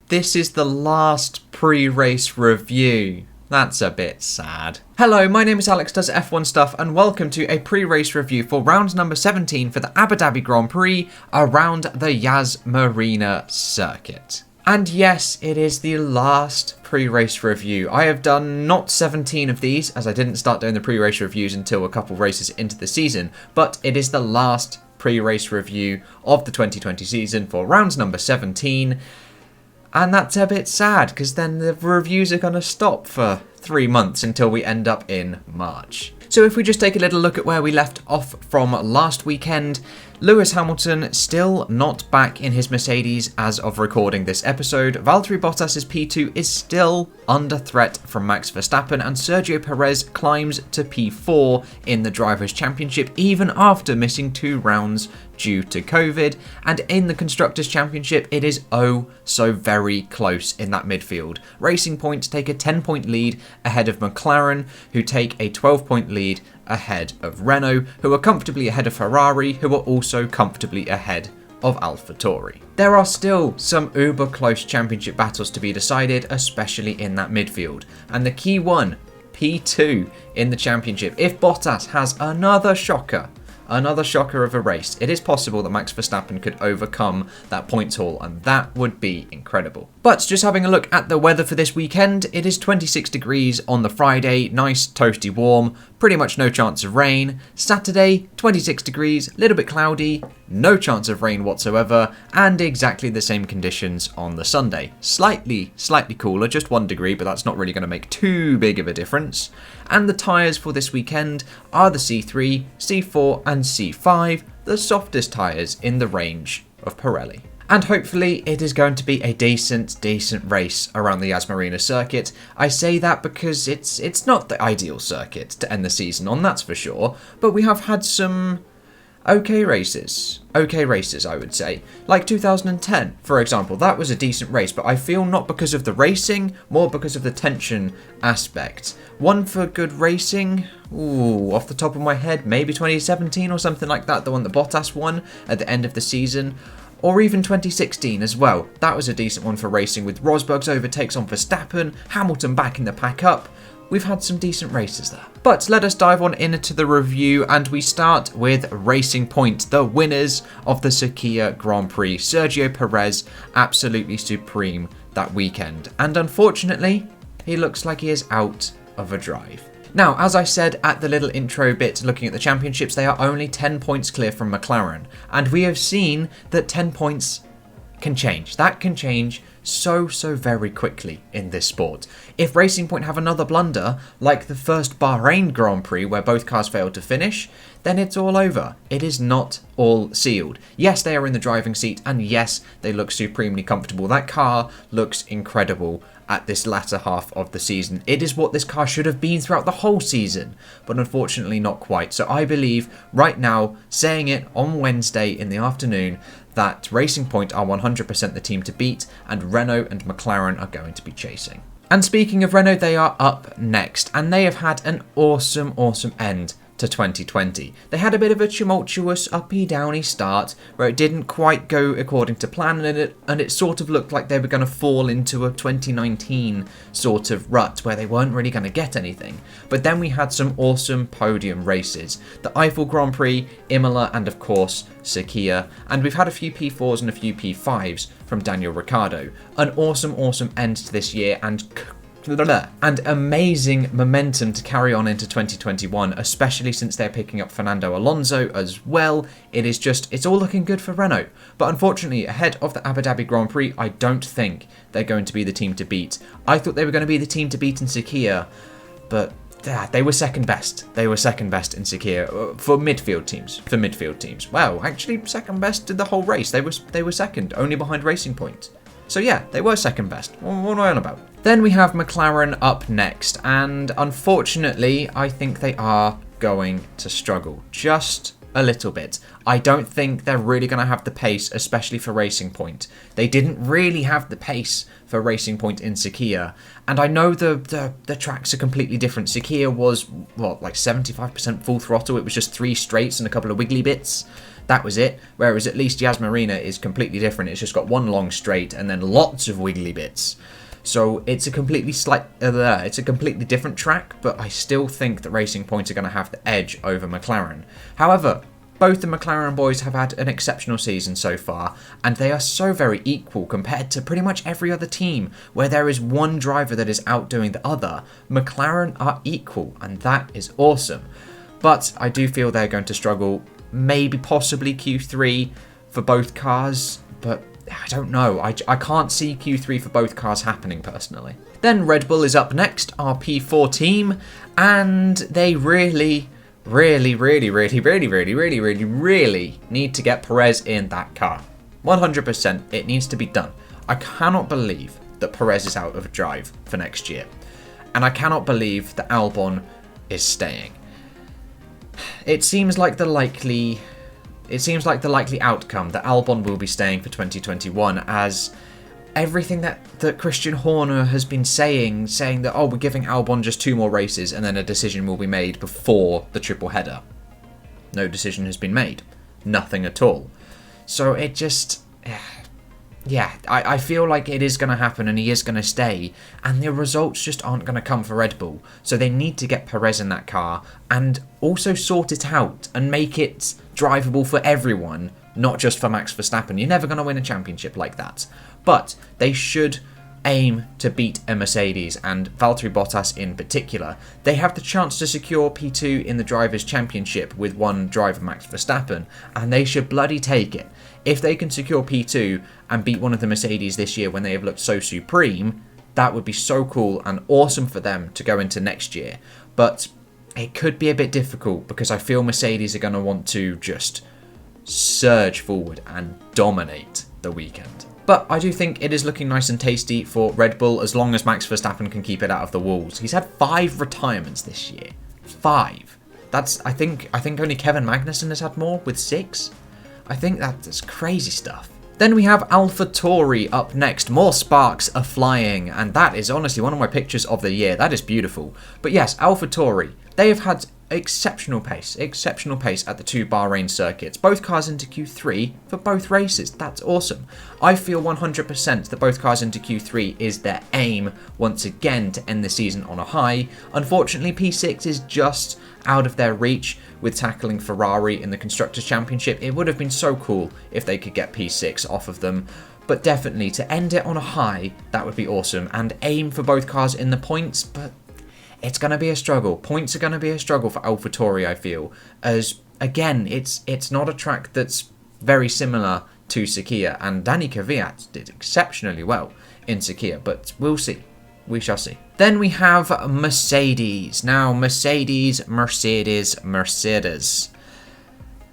this is the last pre-race review. That's a bit sad. Hello, my name is Alex Does F1 Stuff and welcome to a pre-race review for round number 17 for the Abu Dhabi Grand Prix around the Yas Marina circuit. And yes, it is the last pre-race review. I have done not 17 of these, as I didn't start doing the pre-race reviews until a couple races into the season, but it is the last pre-race review of the 2020 season for rounds number 17. And that's a bit sad, because then the reviews are going to stop for 3 months until we end up in March. So if we just take a little look at where we left off from last weekend, Lewis Hamilton still not back in his Mercedes as of recording this episode. Valtteri Bottas' P2 is still under threat from Max Verstappen, and Sergio Perez climbs to P4 in the Drivers' Championship even after missing 2 rounds due to COVID. And in the Constructors' Championship, it is oh so very close in that midfield. Racing Point take a 10-point lead ahead of McLaren, who take a 12-point lead ahead of Renault, who are comfortably ahead of Ferrari, who are also comfortably ahead of Alfa Tauri. There are still some uber close championship battles to be decided, especially in that midfield. And the key one, P2 in the championship. If Bottas has another shocker of a race, it is possible that Max Verstappen could overcome that points haul, and that would be incredible. But just having a look at the weather for this weekend, it is 26 degrees on the Friday, nice toasty warm, pretty much no chance of rain. Saturday, 26 degrees, little bit cloudy, no chance of rain whatsoever, and exactly the same conditions on the Sunday. Slightly cooler, just 1 degree, but that's not really going to make too big of a difference. And the tyres for this weekend are the C3, C4 and C5, the softest tyres in the range of Pirelli. And hopefully it is going to be a decent race around the Yas Marina circuit. I say that because it's not the ideal circuit to end the season on, that's for sure, but we have had some okay races, I would say. Like 2010, for example, that was a decent race, but I feel not because of the racing, more because of the tension aspect. One for good racing, off the top of my head, maybe 2017 or something like that, the one that Bottas won at the end of the season. Or even 2016 as well. That was a decent one for racing, with Rosberg's overtakes on Verstappen, Hamilton backing the pack up. We've had some decent races there. But let us dive on into the review, and we start with Racing Point, the winners of the Sakhir Grand Prix. Sergio Perez, absolutely supreme that weekend. And unfortunately, he looks like he is out of a drive. Now, as I said at the little intro bit looking at the championships, they are only 10 points clear from McLaren. And we have seen that 10 points can change. That can change so very quickly in this sport. If Racing Point have another blunder, like the first Bahrain Grand Prix where both cars failed to finish, then it's all over. It is not all sealed. Yes, they are in the driving seat, and yes, they look supremely comfortable. That car looks incredible at this latter half of the season. It is what this car should have been throughout the whole season, but unfortunately not quite. So I believe right now, saying it on Wednesday in the afternoon, that Racing Point are 100% the team to beat, and Renault and McLaren are going to be chasing. And speaking of Renault, they are up next, and they have had an awesome end to 2020. They had a bit of a tumultuous uppy-downy start where it didn't quite go according to plan, and it sort of looked like they were going to fall into a 2019 sort of rut where they weren't really going to get anything. But then we had some awesome podium races. The Eiffel Grand Prix, Imola, and of course Sakhir, and we've had a few P4s and a few P5s from Daniel Ricciardo. An awesome end to this year, and amazing momentum to carry on into 2021, especially since they're picking up Fernando Alonso as well. It's all looking good for Renault. But unfortunately, ahead of the Abu Dhabi Grand Prix, I don't think they're going to be the team to beat. I thought they were going to be the team to beat in Sakhir, but they were second best. They were second best in Sakhir for midfield teams. Wow, actually second best in the whole race. They were second, only behind Racing Point. So yeah, they were second best. What am I on about? Then we have McLaren up next, and unfortunately, I think they are going to struggle just a little bit. I don't think they're really going to have the pace, especially for Racing Point. They didn't really have the pace for Racing Point in Sakhir, and I know the tracks are completely different. Sakhir was, like 75% full throttle. It was just 3 straights and a couple of wiggly bits. That was it. Whereas at least Yas Marina is completely different. It's just got one long straight and then lots of wiggly bits. So it's a completely different track, but I still think that Racing Point are going to have the edge over McLaren. However, both the McLaren boys have had an exceptional season so far, and they are so very equal compared to pretty much every other team where there is one driver that is outdoing the other. McLaren are equal, and that is awesome. But I do feel they're going to struggle, maybe possibly Q3 for both cars, but I don't know. I can't see Q3 for both cars happening personally. Then Red Bull is up next, our P4 team, and they really need to get Perez in that car. 100%, it needs to be done. I cannot believe that Perez is out of drive for next year. And I cannot believe that Albon is staying. It seems like the likely outcome that Albon will be staying for 2021, as everything that Christian Horner has been saying that, oh, we're giving Albon just 2 more races and then a decision will be made before the triple header. No decision has been made. Nothing at all. So it just... yeah, I feel like it is going to happen and he is going to stay, and the results just aren't going to come for Red Bull. So they need to get Perez in that car and also sort it out and make it drivable for everyone, not just for Max Verstappen. You're never going to win a championship like that. But they should aim to beat a Mercedes, and Valtteri Bottas in particular. They have the chance to secure P2 in the Drivers' Championship with one driver, Max Verstappen, and they should bloody take it. If they can secure P2 and beat one of the Mercedes this year when they have looked so supreme, that would be so cool and awesome for them to go into next year. But it could be a bit difficult because I feel Mercedes are going to want to just surge forward and dominate the weekend. But I do think it is looking nice and tasty for Red Bull as long as Max Verstappen can keep it out of the walls. He's had 5 retirements this year. 5. That's I think only Kevin Magnussen has had more with 6. I think that's crazy stuff. Then we have Alfa Tauri up next. More sparks are flying, and that is honestly one of my pictures of the year. That is beautiful. But yes, Alfa Tauri, they have had exceptional pace at the 2 Bahrain circuits. Both cars into Q3 for both races. That's awesome. I feel 100% that both cars into Q3 is their aim once again to end the season on a high. Unfortunately, P6 is just out of their reach with tackling Ferrari in the Constructors' Championship. It would have been so cool if they could get P6 off of them. But definitely to end it on a high, that would be awesome. And aim for both cars in the points, but it's going to be a struggle. Points are going to be a struggle for AlphaTauri, I feel. As, again, it's not a track that's very similar to Sakhir. And Dani Kvyat did exceptionally well in Sakhir, but we'll see. We shall see. Then we have Mercedes. Now, Mercedes.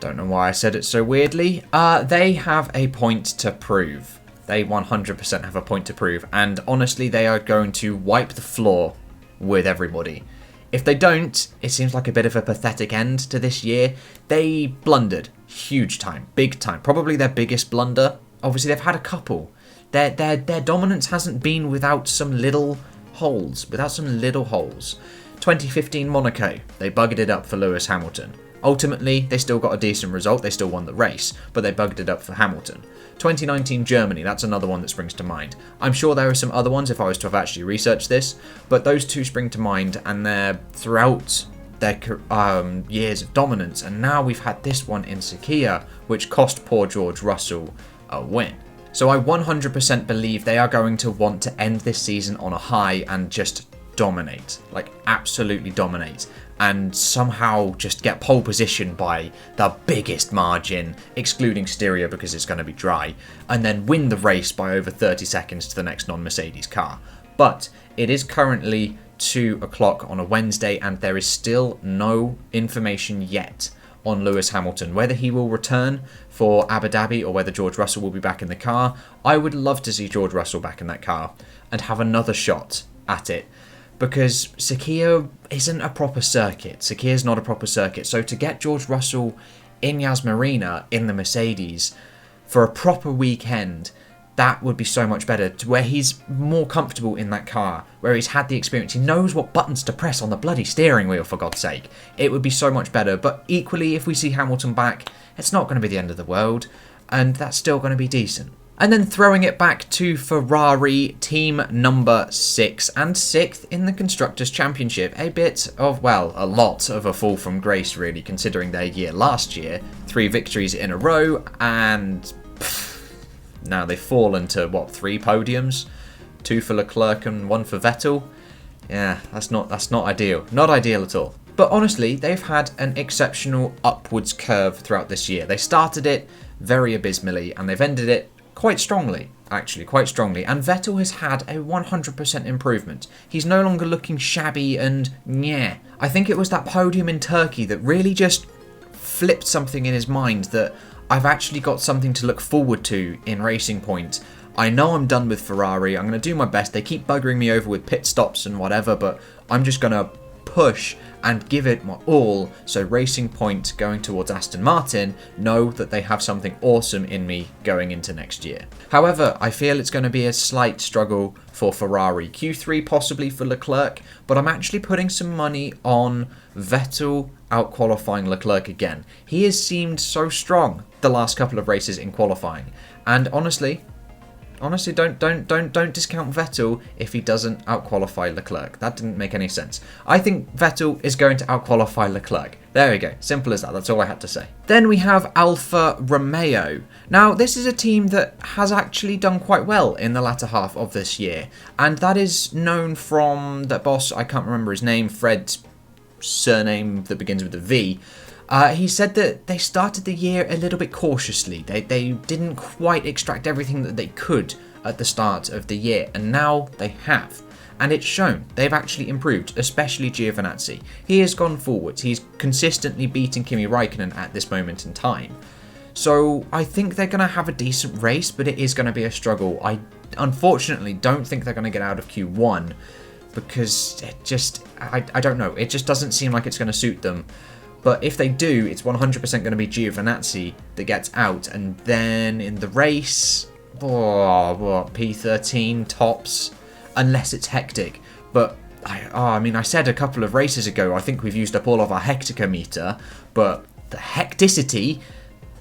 Don't know why I said it so weirdly. They have a point to prove. They 100% have a point to prove. And honestly, they are going to wipe the floor with everybody. If they don't, it seems like a bit of a pathetic end to this year. They blundered huge time, big time, probably their biggest blunder. Obviously they've had a couple. Their dominance hasn't been without some little holes. 2015 Monaco, they buggered it up for Lewis Hamilton. Ultimately, they still got a decent result, they still won the race, but they bugged it up for Hamilton. 2019 Germany, that's another one that springs to mind. I'm sure there are some other ones if I was to have actually researched this, but those 2 spring to mind, and they're throughout their years of dominance, and now we've had this one in Sakhir, which cost poor George Russell a win. So I 100% believe they are going to want to end this season on a high and just dominate, like absolutely dominate, and somehow just get pole position by the biggest margin, excluding Styria because it's going to be dry, and then win the race by over 30 seconds to the next non-Mercedes car. But it is currently 2 o'clock on a Wednesday, and there is still no information yet on Lewis Hamilton, whether he will return for Abu Dhabi or whether George Russell will be back in the car. I would love to see George Russell back in that car and have another shot at it, because Sakhir isn't a proper circuit. Sakhir's not a proper circuit. So to get George Russell in Yas Marina in the Mercedes for a proper weekend, that would be so much better, to where he's more comfortable in that car, where he's had the experience, he knows what buttons to press on the bloody steering wheel, for God's sake. It would be so much better, but equally, if we see Hamilton back, it's not going to be the end of the world, and that's still going to be decent. And then throwing it back to Ferrari, team number 6 and 6th in the Constructors' Championship. A bit of, well, a lot of a fall from grace, really, considering their year last year. 3 victories in a row, and now they've fallen to, what, 3 podiums? 2 for Leclerc and 1 for Vettel? Yeah, that's not ideal. Not ideal at all. But honestly, they've had an exceptional upwards curve throughout this year. They started it very abysmally, and they've ended it quite strongly, actually, quite strongly. And Vettel has had a 100% improvement. He's no longer looking shabby and nyeh. I think it was that podium in Turkey that really just flipped something in his mind, that I've actually got something to look forward to in Racing Point. I know I'm done with Ferrari. I'm going to do my best. They keep buggering me over with pit stops and whatever, but I'm just going to push and give it my all, so Racing Point going towards Aston Martin know that they have something awesome in me going into next year. However, I feel it's going to be a slight struggle for Ferrari. Q3 possibly for Leclerc, but I'm actually putting some money on Vettel out-qualifying Leclerc again. He has seemed so strong the last couple of races in qualifying, and honestly, don't discount Vettel if he doesn't out-qualify Leclerc. That didn't make any sense. I think Vettel is going to out-qualify Leclerc. There we go. Simple as that. That's all I had to say. Then we have Alfa Romeo. Now, this is a team that has actually done quite well in the latter half of this year. And that is known from the boss, I can't remember his name, Fred's surname that begins with a V. He said that they started the year a little bit cautiously. They didn't quite extract everything that they could at the start of the year, and now they have. And it's shown. They've actually improved, especially Giovinazzi. He has gone forwards. He's consistently beating Kimi Raikkonen at this moment in time. So I think they're going to have a decent race, but it is going to be a struggle. I unfortunately don't think they're going to get out of Q1, because I don't know. It just doesn't seem like it's going to suit them. But if they do, it's 100% going to be Giovinazzi that gets out. And then in the race, P13 tops, unless it's hectic. But, I said a couple of races ago, I think we've used up all of our hecticometer. But the hecticity,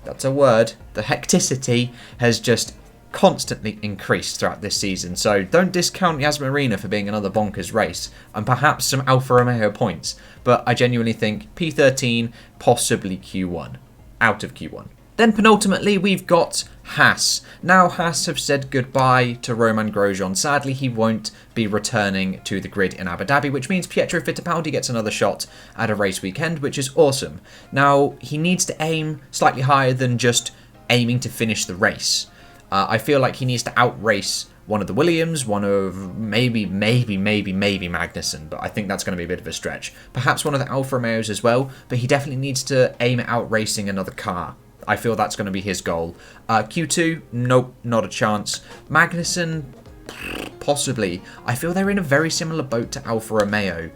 that's a word, the hecticity has just constantly increased throughout this season. So don't discount Yas Marina for being another bonkers race, and perhaps some Alfa Romeo points, but I genuinely think P13, possibly Q1, out of Q1. Then penultimately we've got Haas. Now Haas have said goodbye to Romain Grosjean. Sadly, he won't be returning to the grid in Abu Dhabi, which means Pietro Fittipaldi gets another shot at a race weekend, which is awesome. Now he needs to aim slightly higher than just aiming to finish the race. I feel like he needs to outrace one of the Williams, one of maybe Magnussen, but I think that's going to be a bit of a stretch. Perhaps one of the Alfa Romeos as well, but he definitely needs to aim at outracing another car. I feel that's going to be his goal. Q2, nope, not a chance. Magnussen, possibly. I feel they're in a very similar boat to Alfa Romeo,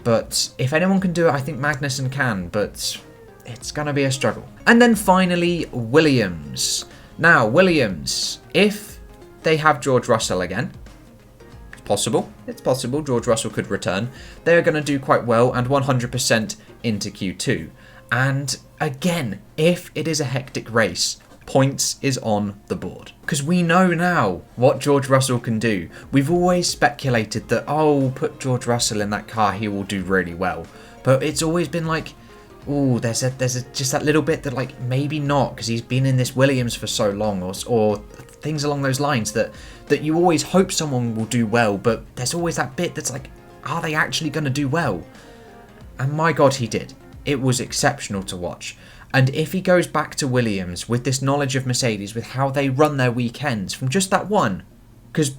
but if anyone can do it, I think Magnussen can, but it's going to be a struggle. And then finally, Williams. Now, Williams, if they have George Russell again, it's possible, George Russell could return, they're going to do quite well and 100% into Q2. And again, if it is a hectic race, points is on the board. Because we know now what George Russell can do. We've always speculated that, put George Russell in that car, he will do really well. But it's always been like, there's just that little bit that, like, maybe not, because he's been in this Williams for so long, or things along those lines that you always hope someone will do well, but there's always that bit that's like, are they actually going to do well? And my God, he did. It was exceptional to watch. And if he goes back to Williams with this knowledge of Mercedes, with how they run their weekends from just that one, because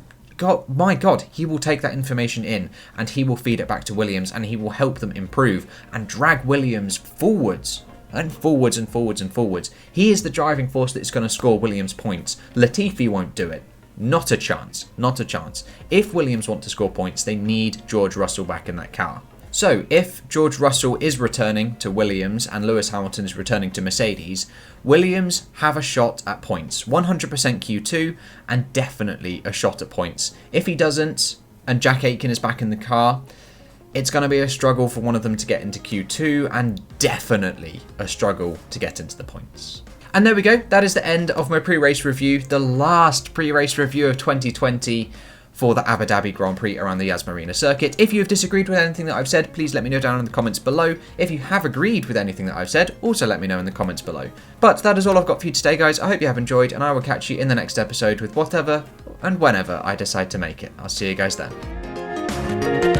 my God, he will take that information in and he will feed it back to Williams and he will help them improve and drag Williams forwards and forwards and forwards and forwards. He is the driving force that is going to score Williams points. Latifi won't do it. Not a chance. Not a chance. If Williams want to score points, they need George Russell back in that car. So if George Russell is returning to Williams and Lewis Hamilton is returning to Mercedes, Williams have a shot at points. 100% Q2 and definitely a shot at points. If he doesn't and Jack Aitken is back in the car, it's going to be a struggle for one of them to get into Q2 and definitely a struggle to get into the points. And there we go. That is the end of my pre-race review, the last pre-race review of 2020 for the Abu Dhabi Grand Prix around the Yas Marina circuit. If you have disagreed with anything that I've said, please let me know down in the comments below. If you have agreed with anything that I've said, also let me know in the comments below. But that is all I've got for you today, guys. I hope you have enjoyed, and I will catch you in the next episode with whatever and whenever I decide to make it. I'll see you guys then.